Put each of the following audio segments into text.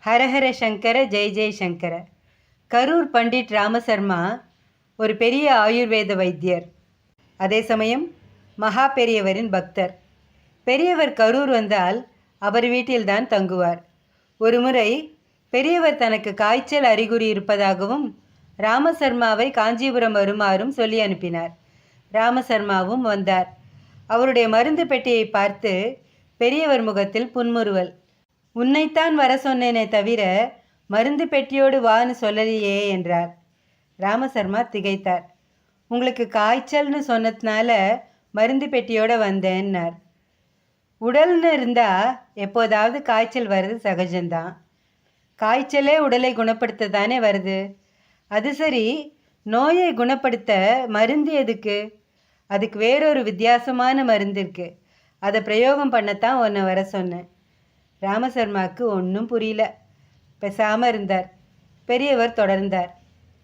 ஹரஹர சங்கர ஜெய் ஜெய் சங்கர. கரூர் பண்டிட் ராமசர்மா ஒரு பெரிய ஆயுர்வேத வைத்தியர், அதே சமயம் மகா பெரியவரின் பக்தர். பெரியவர் கரூர் வந்தால் அவர் வீட்டில்தான் தங்குவார். ஒருமுறை பெரியவர் தனக்கு காய்ச்சல் அறிகுறி இருப்பதாகவும் ராமசர்மாவை காஞ்சிபுரம் வருமாறும் சொல்லி அனுப்பினார். ராமசர்மாவும் வந்தார். அவருடைய மருந்து பெட்டியை பார்த்து பெரியவர் முகத்தில் புன்முறுவல். உன்னைத்தான் வர சொன்னேனே தவிர மருந்து பெட்டியோடு வான்னு சொல்லலையே என்றார். ராமசர்மா திகைத்தார். உங்களுக்கு காய்ச்சல்னு சொன்னதுனால மருந்து பெட்டியோடு வந்தேன்னார். உடல்னு இருந்தால் எப்போதாவது காய்ச்சல் வர்றது சகஜம்தான். காய்ச்சலே உடலை குணப்படுத்த தானே வருது. அது சரி, நோயை குணப்படுத்த மருந்து எதுக்கு? அதுக்கு வேறொரு வித்தியாசமான மருந்து இருக்குது. அதை பிரயோகம் பண்ணத்தான் உன்னை வர சொன்னேன். ராமசர்மாவுக்கு ஒன்றும் புரியல. பேசாமல் இருந்தார். பெரியவர் தொடர்ந்தார்.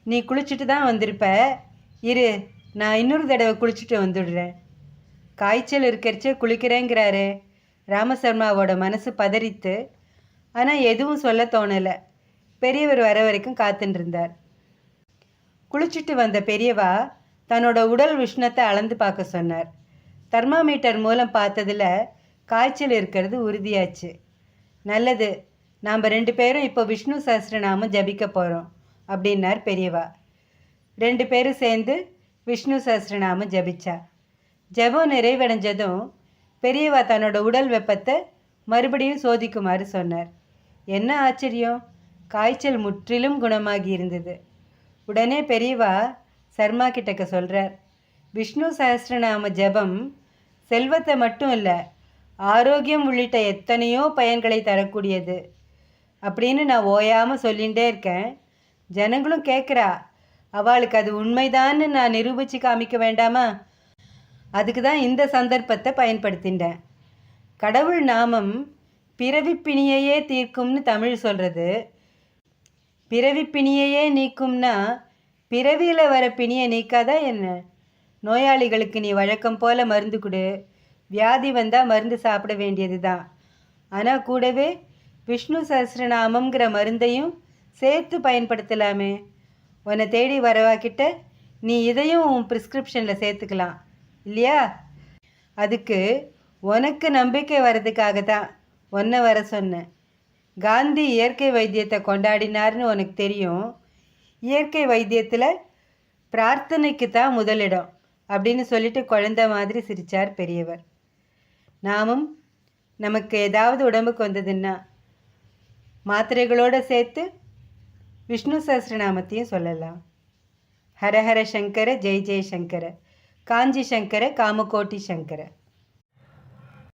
நீ குளிச்சுட்டு தான் வந்திருப்ப, இரு நான் இன்னொரு தடவை குளிச்சுட்டு வந்துடுறேன். காய்ச்சல் இருக்கிறச்சே குளிக்கிறேங்கிறாரு. ராமசர்மாவோட மனசு பதறித்து. ஆனால் எதுவும் சொல்ல தோணலை. பெரியவர் வர வரைக்கும் காத்துட்டுருந்தார். குளிச்சுட்டு வந்த பெரியவா தன்னோட உடல் உஷ்ணத்தை அளந்து பார்க்க சொன்னார். தெர்மாமீட்டர் மூலம் பார்த்ததில் காய்ச்சல் இருக்கிறது உறுதியாச்சு. நல்லது, நாம் 2 பேரும் இப்போ விஷ்ணு சஹஸ்ரநாமம் ஜபிக்க போகிறோம் அப்படின்னார் பெரியவா. 2 பேரும் சேர்ந்து விஷ்ணு சஹஸ்ரநாமம் ஜபிச்சா. ஜபம் நிறைவடைஞ்சதும் பெரியவா தன்னோட உடல் வெப்பத்தை மறுபடியும் சோதிக்குமாறு சொன்னார். என்ன ஆச்சரியம், காய்ச்சல் முற்றிலும் குணமாகி இருந்தது. உடனே பெரியவா சர்மா கிட்டக்க சொல்கிறார், விஷ்ணு சஹஸ்ரநாம ஜபம் செல்வத்தை மட்டும் இல்லை, ஆரோக்கியம் உள்ளிட்ட எத்தனையோ பயன்களை தரக்கூடியது அப்படின்னு நான் ஓயாமல் சொல்லிகிட்டே இருக்கேன். ஜனங்களும் கேட்குறா. அவளுக்கு அது உண்மைதான்னு நான் நிரூபித்து காமிக்க வேண்டாமா? அதுக்கு தான் இந்த சந்தர்ப்பத்தை பயன்படுத்திட்டேன். கடவுள் நாமம் பிறவிப்பிணியையே தீர்க்கும்னு தமிழ் சொல்கிறது. பிறவிப்பிணியையே நீக்கும்னா பிறவியில் வர பிணியை நீக்காதா என்ன? நோயாளிகளுக்கு நீ வழக்கம் போல் மருந்து கொடு, வியாதி வந்தால் மருந்து சாப்பிட வேண்டியது தான். ஆனால் கூடவே விஷ்ணு சஹஸ்ரநாமங்கிற மருந்தையும் சேர்த்து பயன்படுத்தலாமே. உன்னை தேடி வரவாக்கிட்ட நீ இதையும் உன் ப்ரிஸ்கிரிப்ஷனில் சேர்த்துக்கலாம் இல்லையா? அதுக்கு உனக்கு நம்பிக்கை வர்றதுக்காக தான் உன்னை வர சொன்னேன். காந்தி இயற்கை வைத்தியத்தை கொண்டாடினார்னு உனக்கு தெரியும். இயற்கை வைத்தியத்தில் பிரார்த்தனைக்கு தான் முதலிடம் அப்படின்னு சொல்லிட்டு குழந்த மாதிரி சிரித்தார் பெரியவர். நாமும் நமக்கு ஏதாவது உடம்புக்கு வந்ததுன்னா மாத்திரைகளோடு சேர்த்து விஷ்ணு சஹஸ்ரநாமத்தையும் சொல்லலாம். ஹரஹர சங்கர ஜெய் ஜெய் சங்கர, காஞ்சி சங்கர காமகோட்டி சங்கர.